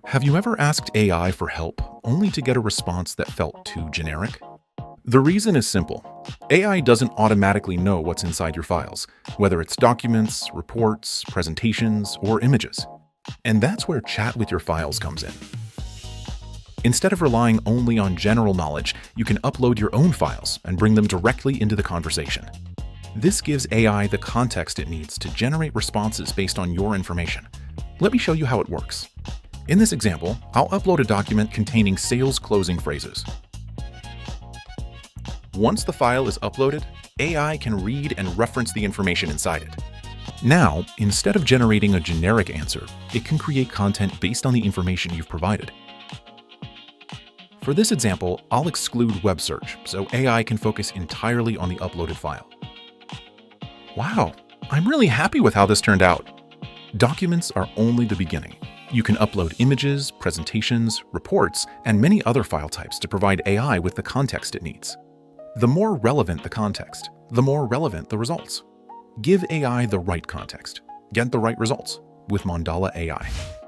Have you ever asked AI for help only to get a response that felt too generic? The reason is simple. AI doesn't automatically know what's inside your files, whether it's documents, reports, presentations, or images. And that's where Chat with Your Files comes in. Instead of relying only on general knowledge, you can upload your own files and bring them directly into the conversation. This gives AI the context it needs to generate responses based on your information. Let me show you how it works. In this example, I'll upload a document containing sales closing phrases. Once the file is uploaded, AI can read and reference the information inside it. Now, instead of generating a generic answer, it can create content based on the information you've provided. For this example, I'll exclude web search so AI can focus entirely on the uploaded file. Wow, I'm really happy with how this turned out. Documents are only the beginning. You can upload images, presentations, reports, and many other file types to provide AI with the context it needs. The more relevant the context, the more relevant the results. Give AI the right context. Get the right results with Mandala AI.